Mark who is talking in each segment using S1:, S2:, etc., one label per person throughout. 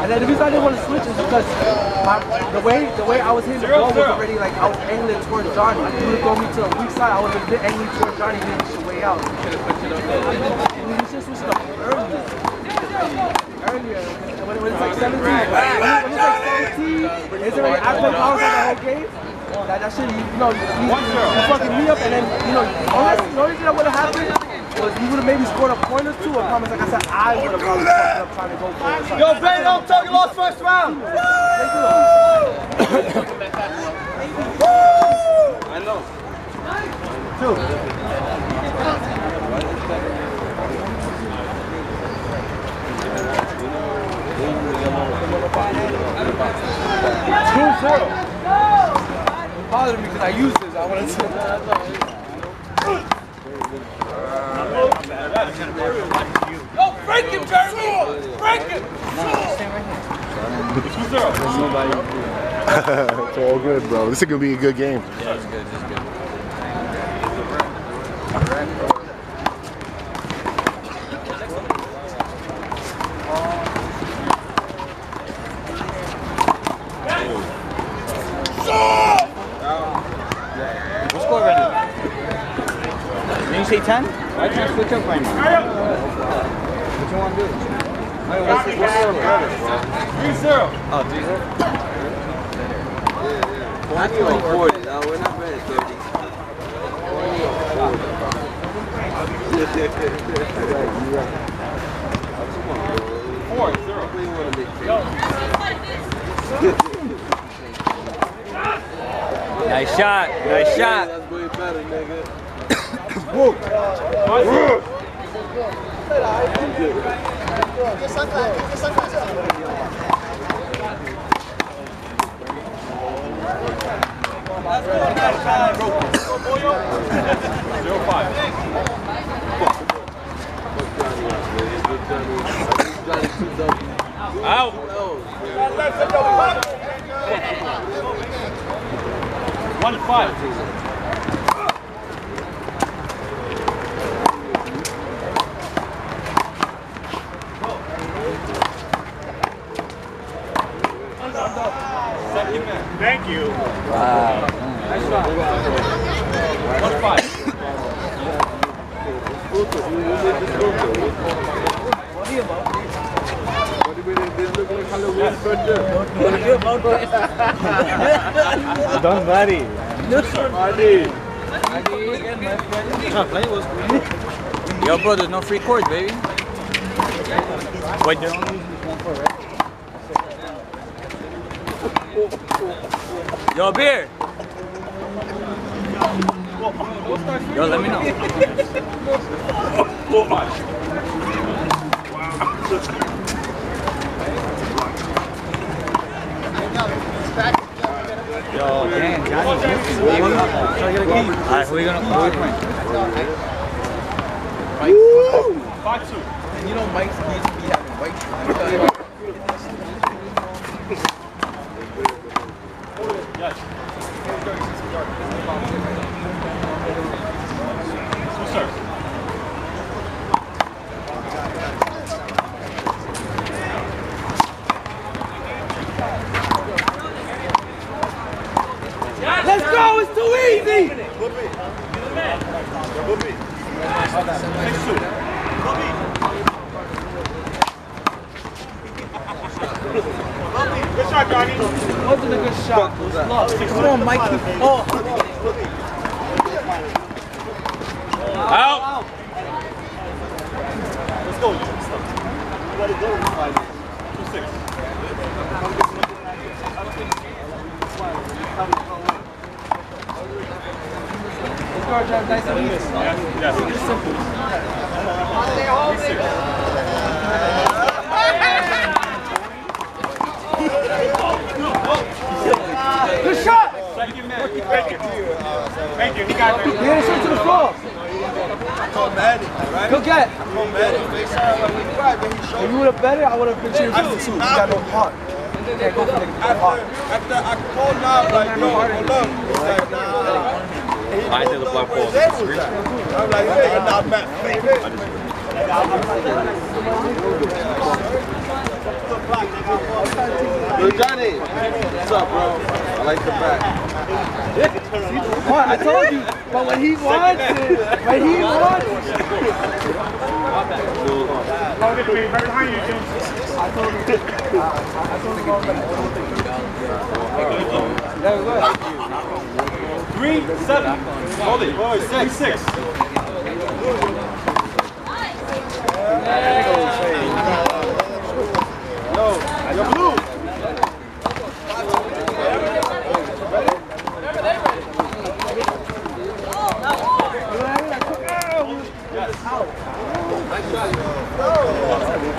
S1: And then the reason I didn't want to switch is because the way I was hitting the ball was already like I was angling towards Johnny. If you would have thrown me to the weak side, I would have been angling towards Johnny and then push the way out. You should have switched it up earlier. When it's like 17, when it's like 17, it's already I played power the whole game. That shit, you know, you fucking me up, and then the only thing that would have happened was you would have maybe scored a point or two. I promise, like I said, I would have probably fucked up trying to go for it.
S2: Yo, Brady, don't talk. You lost first round. I know.
S1: Two. It bothered me because I used this. I wanted to.
S2: Yo, break him, Jeremy! Break him!
S3: It's all good, bro. This is gonna be a good game.
S2: Yeah, it's good. It's good. What score already? Didn't you say 10? Why can't I switch up right now? What you want to do? What's the score? 3-0. Oh, 3-0?
S4: I need like 40. No, we're not ready at 30.
S2: 4-0. Nice shot. Nice shot.
S4: That's way better, nigga.
S2: Whoa. Out. 1-5.
S3: Thank you.
S2: Wow. Nice shot. 1-5.
S3: Don't worry.
S2: Yo, bro, there's no free chords, baby. Wait, they're only using this one chord, right? Yo, beer. Yo, let me know. Yo, damn, Johnny's missing. Alright, who are we playing?
S4: 5-2. And you know Mike's needs to be having white.
S5: Yes. Who serves?
S1: Let's go! It's too easy!
S5: 6-2. Good shot, Johnny.
S1: Wasn't a good shot. It was love. Come on, Mikey. Oh.
S5: Out.
S3: Let's go. Let it go.
S5: 2-6.
S1: Let's go, Jeff. Nice and easy.
S5: Yes.
S1: It's simple. Good shot!
S5: Thank you. Thank you. He got it.
S1: He hit it straight to the floor.
S4: Right?
S1: Go get it.
S4: If
S1: If you would have bet it, I would have been cheering for you too. You got no heart. You can't go for niggas with heart.
S4: After I called now, like, yo, hold up. He's like, nah.
S2: I did the black ball.
S4: I'm like, hey, you're not mad. Yo, Johnny. What's up, bro? I like the back.
S1: What? I told you. But when he wants it, when he wants it.
S5: Long it to me, right behind you, Eugene.
S1: I told him. I told him all that.
S5: 3-7. Hold it. 6-6.
S4: Yo, blue.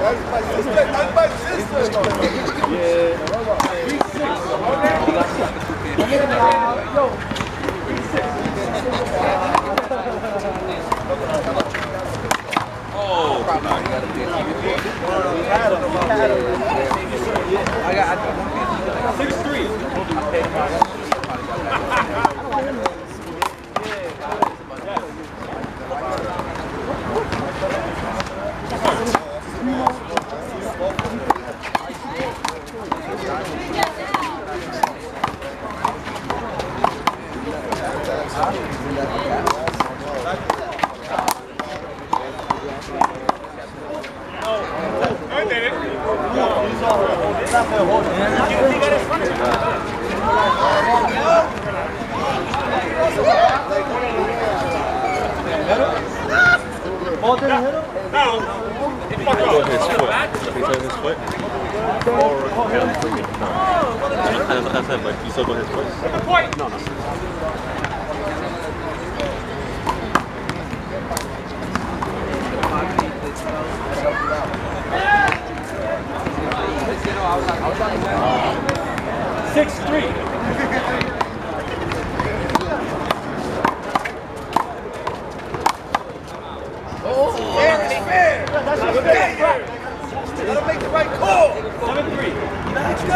S4: That's my sister.
S1: I got
S5: 6-3. I did it.
S1: Ball didn't hit him?
S5: No. Fuck off.
S3: His foot. He's on his foot. I said, like, you still go his foot?
S5: Point.
S3: No.
S4: Gotta make the right call.
S5: 7-3.
S4: Let's go.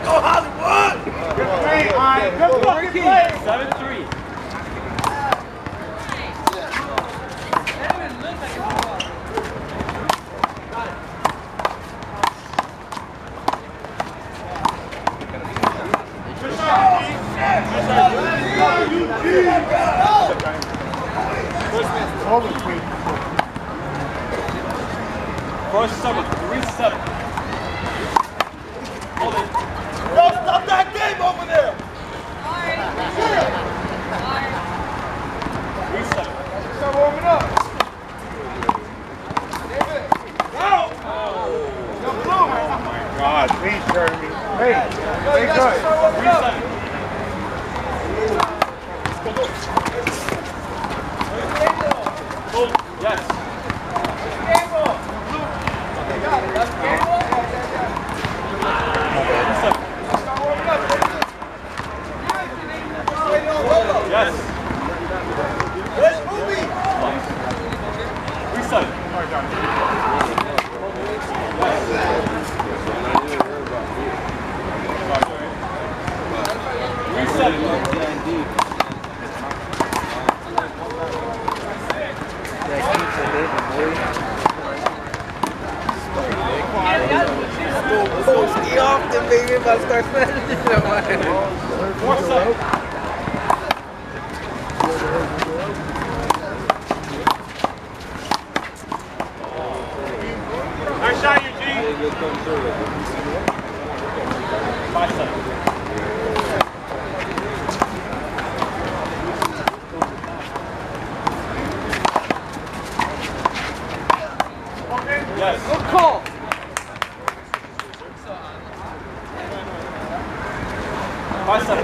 S4: Go Hollywood!
S5: Good play, Ian. Good fucking play. 7-3. First 7, 3-7. Hold it.
S4: Yo, stop that game over there!
S5: 3-7.
S4: Start warming up.
S5: God, please turn me. Hey,
S4: Hey, good.
S5: 3-7. Hold. Yes. Yes.
S4: Where's Ruby?
S5: Reset. Reset.
S1: Ski off the baby if I start spending it.
S5: 4-7. Nice shot, Eugene. 5-7. Yes.
S1: Good call.
S5: 5-7.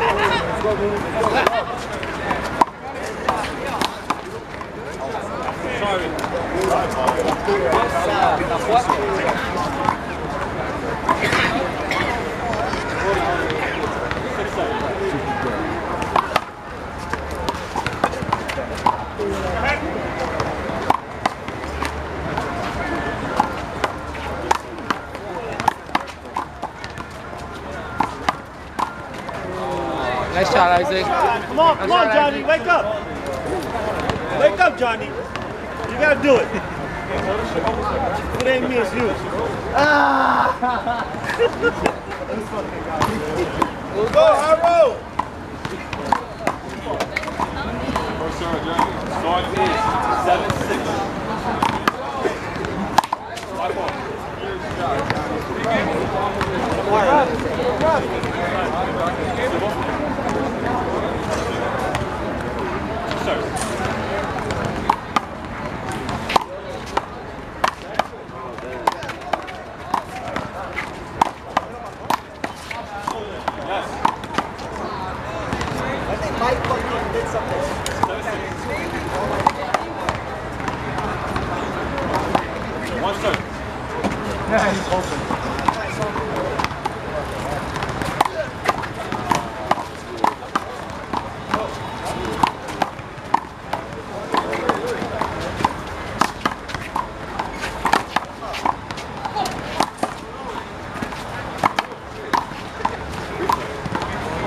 S5: Sorry.
S1: shot, Isaac.
S4: Come on, Johnny. Wake up. Wake up, Johnny. You gotta do it. It ain't me, it's you. Let's go, Harrow.
S5: Start is 7-6.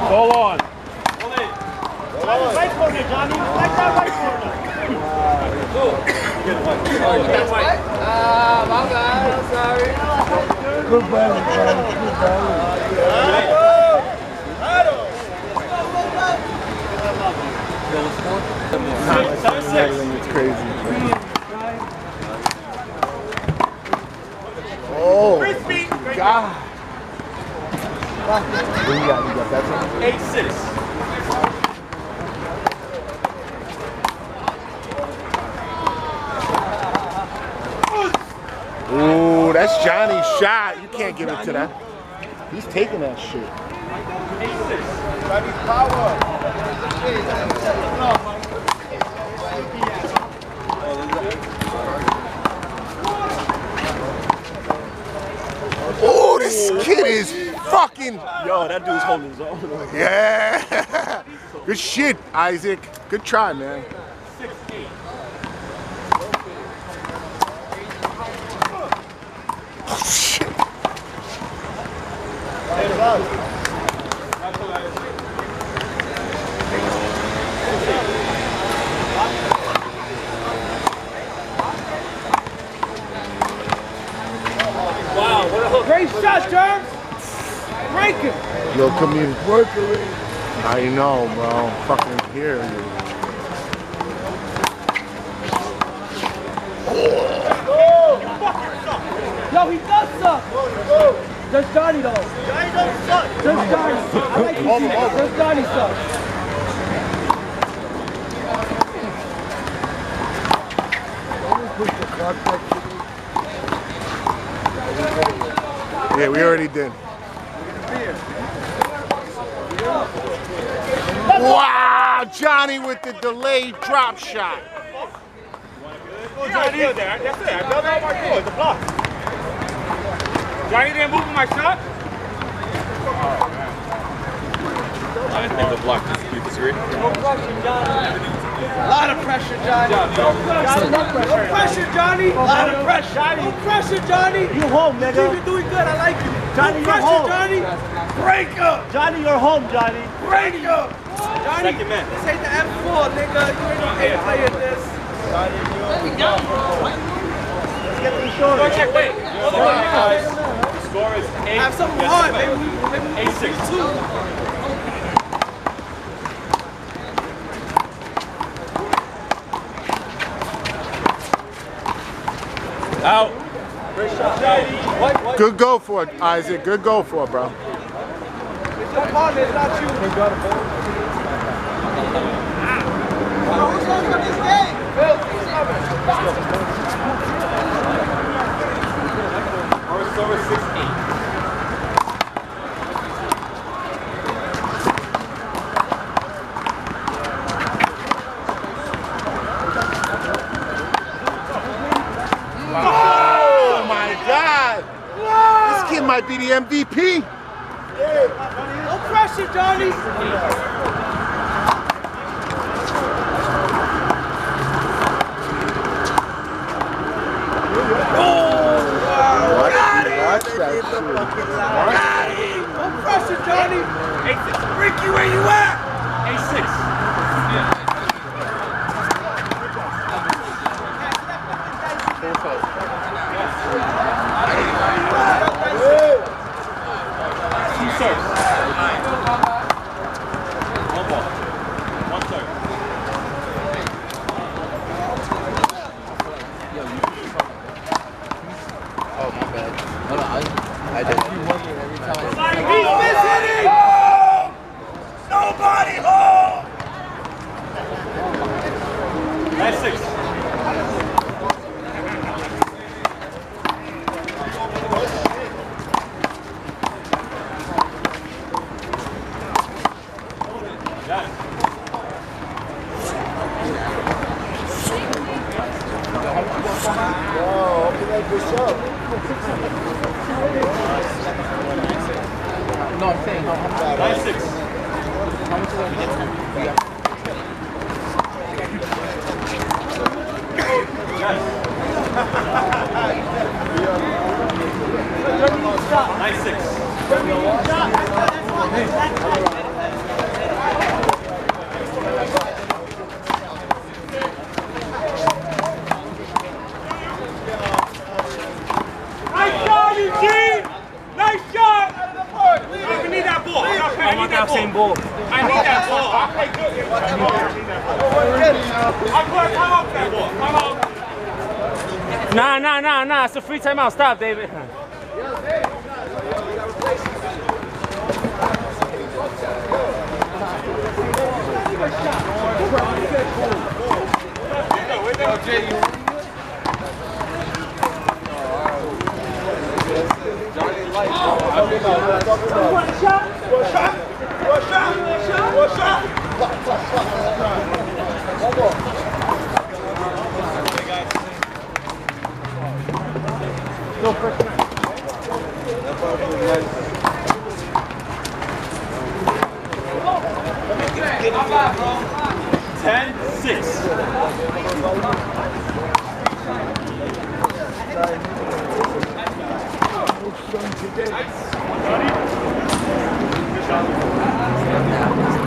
S4: Hold on. Right corner, Johnny. Like that right corner.
S1: My bad. I'm sorry.
S6: Good battle, bro. Good battle. It's crazy. Oh, God. What do you got? That's it?
S4: 8-6.
S6: Ooh, that's Johnny's shot. You can't give it to that. He's taking that shit.
S4: 8-6. Johnny's power.
S6: Oh, this kid is fucking.
S4: Yo, that dude's holding his own.
S6: Yeah. Good shit, Isaac. Good try, man.
S4: 6-8.
S6: Oh, shit.
S4: Wow, what a hook.
S1: Great shot, Jerm. Break him.
S6: Yo, come here. Work it. I know, bro. Fucking here.
S1: Yo, he does suck. Just Johnny, though.
S4: Johnny doesn't suck.
S1: Just Johnny. I like to see that. Just Johnny sucks.
S6: Yeah, we already did. Wow, Johnny with the delayed drop shot.
S4: Johnny, that's it. I got all my goal. It's a block. Johnny didn't move with my shot?
S3: I didn't think the block. Do you disagree?
S1: A lot of pressure, Johnny. No pressure, Johnny. A lot of pressure. No pressure, Johnny.
S4: You home, nigga.
S1: You're doing good. I like you.
S4: Johnny,
S1: no
S4: you're
S1: pressure,
S4: home.
S1: Johnny. Break up.
S4: Johnny, you're home, Johnny.
S1: Break up. Johnny,
S4: Second man.
S1: this ain't the M4, nigga. You ain't no game player this.
S4: Let's get the short.
S5: Check, wait. Score is 8.
S1: Have something hard, maybe
S5: 8-6.
S3: Out.
S6: Good go for it, Isaac. Good go for it, bro.
S1: It's your partner, it's not you.
S4: Who's going to this game?
S5: Our score is 6-8.
S6: Oh my God! This kid might be the MVP.
S1: No pressure, Johnny.
S6: Watch that shit.
S1: No pressure, Johnny. Ricky, where you at?
S3: Two serves. One ball. One serve.
S2: Oh, my bad. No, I did. Every time
S4: He's missing it! Nobody home!
S3: Nice 6. Got it.
S2: No, I'm saying how much.
S3: Nice 6.
S2: How much is that?
S3: Nice 6.
S4: Nice shot, Eugene! Nice shot! We need that ball. I want that same ball. I need that ball. I play good. I'm up that ball. I'm up. Nah. It's a free timeout. Stop, David.
S3: Ten, 6.
S2: Not that.
S3: 10, 6.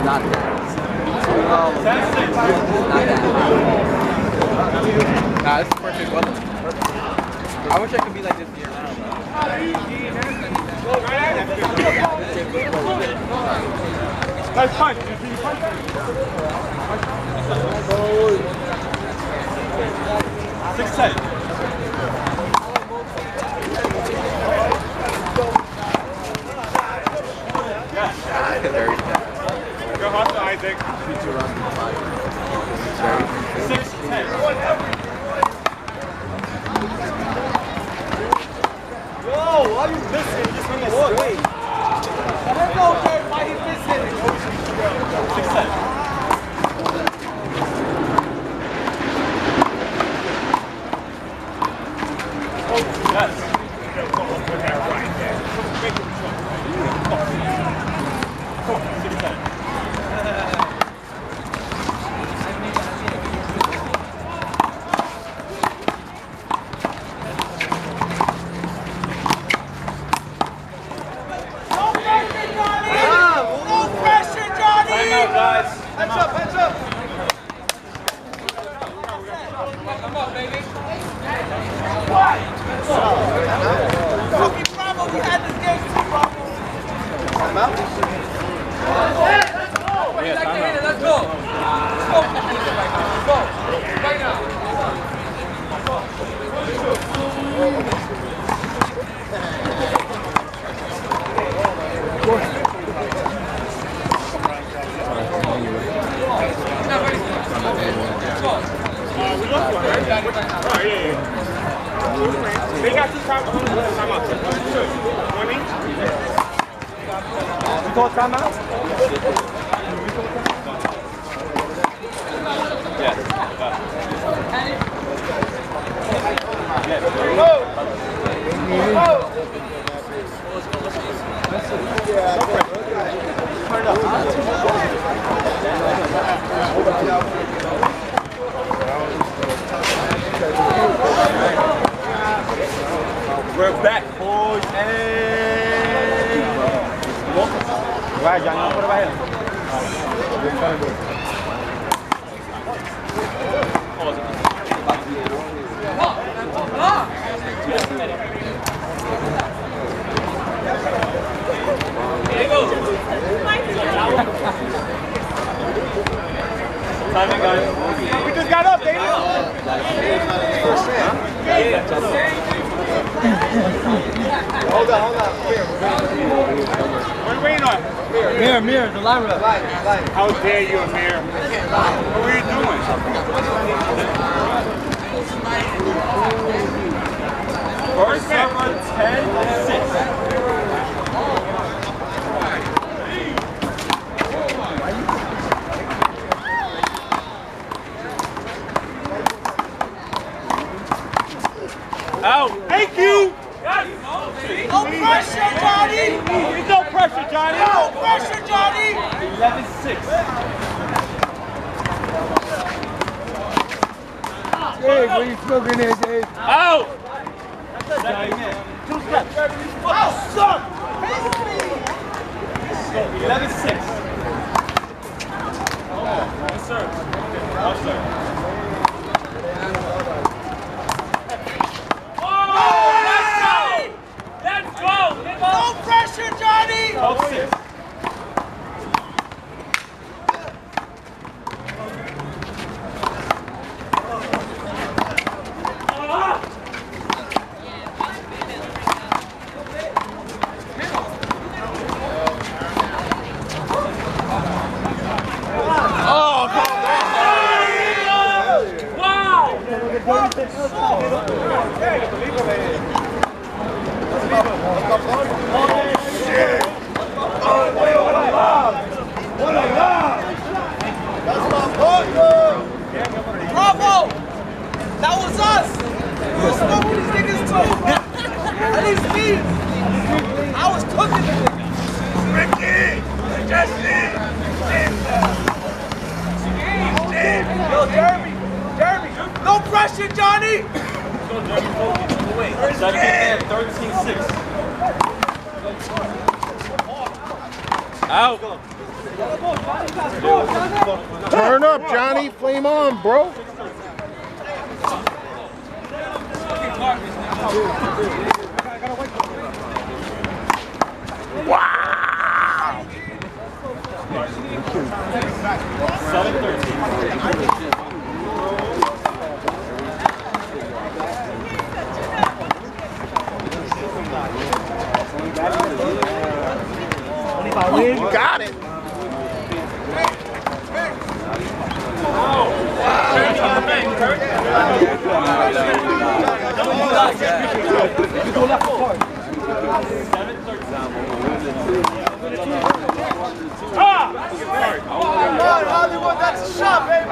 S2: Not that. Nah, it's perfect weather. I wish I could be like this year round, bro.
S4: Nice punch.
S3: 6-10.
S2: Very bad.
S5: Go hustle, Isaac.
S3: 6-10.
S4: Whoa, why are you missing? Just from the straight. I don't know, Jerry, why he's missing.
S3: 6-10. Yes. 6-10. Guys.
S4: Heads up, heads up.
S7: Come on, baby.
S4: What?
S7: Fucking Bravo, we had this game too, Bravo.
S4: Time out.
S7: Yeah, let's go. Let's go. Let's go. Right now.
S5: They got two timeouts. 20.
S4: You call timeout?
S3: Yes. We're back, boys. Hey.
S4: Vai, Johnny, put it right here.
S5: Hold on. What are you waiting on?
S1: Mirror, the line rep.
S5: How dare you, Amir? What were you doing?
S3: First server 10-6.
S4: Out. Thank you.
S7: No pressure, Johnny!
S4: No pressure, Johnny.
S7: No pressure, Johnny!
S3: 11-6.
S1: Dave, what are you smoking there, Dave?
S4: Out.
S3: Second hit.
S4: 2 steps.
S7: Oh, son!
S3: 11-6. Yes, sir. Yes, sir.
S7: No pressure, Johnny!
S3: 12-6.
S7: Bravo! That was us! We were smoking these niggas too! At least me! I was cooking the niggas!
S5: Ricky! Jesse!
S7: Yo, Jeremy! No pressure, Johnny!
S3: Second hit, 13-6.
S4: Out.
S6: Turn up, Johnny. Flame on, bro. Wow.
S3: 7-13.
S6: You got it.
S7: Hollywood, that's a shot, baby!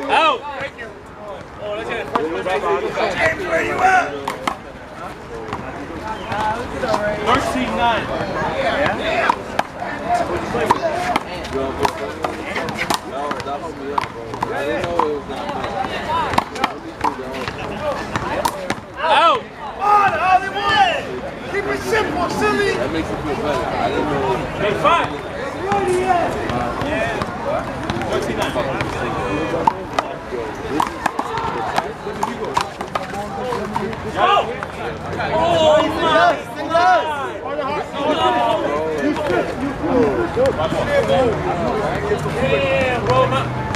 S4: Out.
S5: James, where you at?
S3: 13-9.
S4: Out.
S5: On, Hollywood! Keep it simple, silly!
S8: That makes it feel better. I didn't know.
S4: Hey, 5.
S3: 13-9.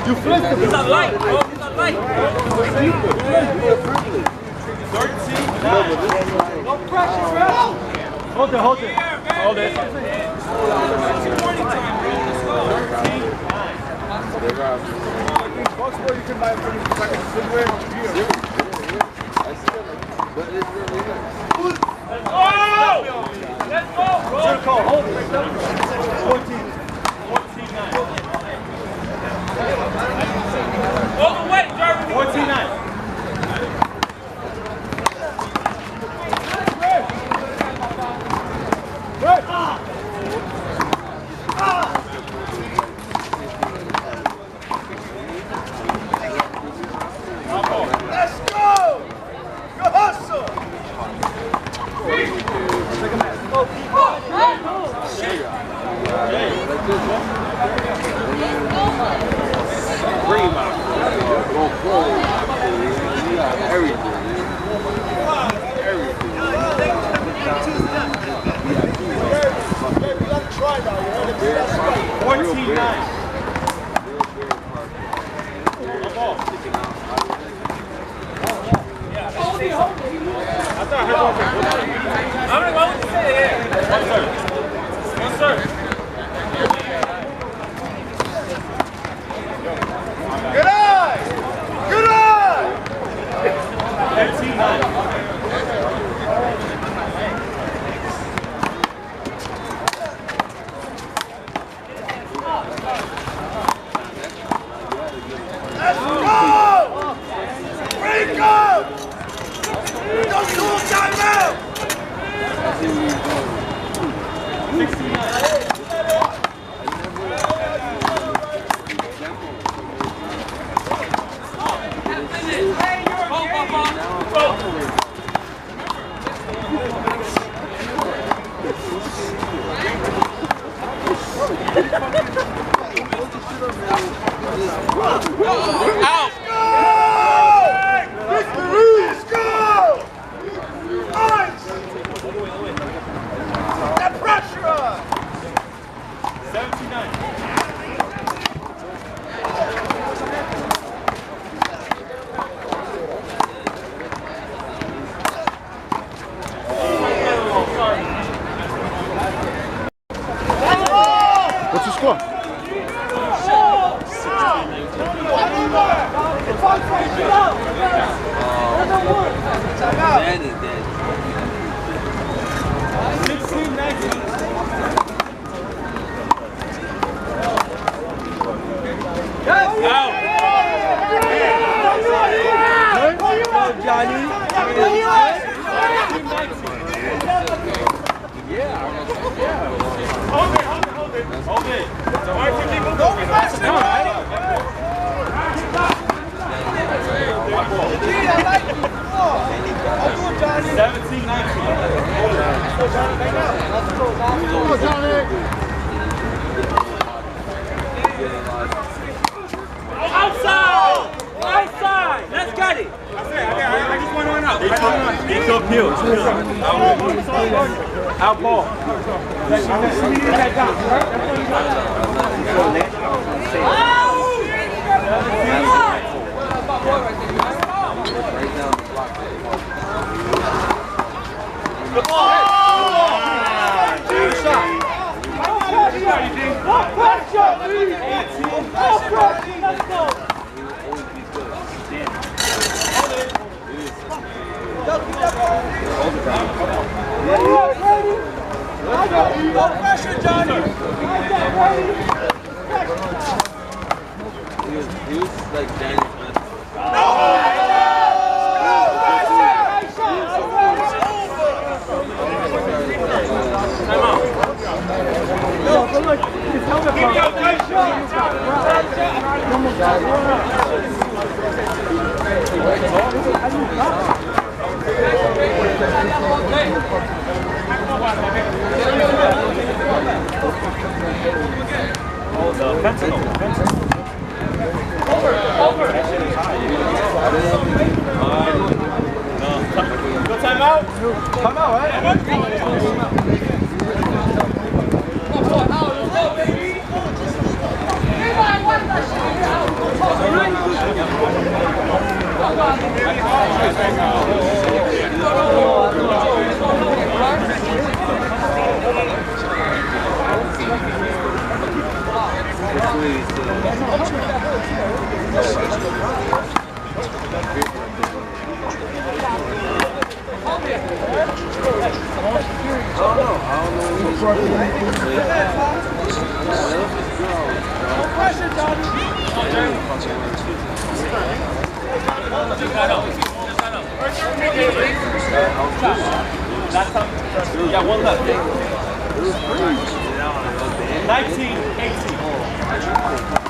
S1: You flipped it.
S7: He's not light, bro. He's not light.
S3: 13-9.
S7: No pressure, bro.
S1: Hold it.
S3: Hold it.
S5: You can buy it from the second silver.
S4: Let's go, bro.
S1: Hold it. 14.
S3: 14-9.
S4: All the way, Jeremy.
S3: 14-9.
S5: Let's go! Go hustle!
S7: Oh,
S8: Cream out. Go forward. You got everything. Everything.
S4: We got to try now, you know?
S3: 14-9. I'm gonna go with the one serve. One serve.
S4: Good eye! Good eye!
S3: 15-9.
S4: Let's go! Break up! Don't do a timeout!
S3: 69.
S4: Out! Let's go! Ice! That pressure on!
S3: 79.
S6: What's the score?
S8: That is dead.
S3: 16-19. Out.
S1: Johnny.
S3: Hold it. Hold it.
S7: No pressure, Brady. Eugene, I like you. Come on. I'll do it, Johnny.
S3: 17-19.
S6: Come on, Johnny.
S3: Outside. Outside. Let's get it. I just want one out. It's uphill. Out ball.
S8: Right down the block.
S3: Come on.
S7: Let's go. No pressure, Johnny.
S8: He was like Daniel Smith.
S1: Come out, right?
S3: Yeah, one left.
S8: It was crazy.
S3: 19-18.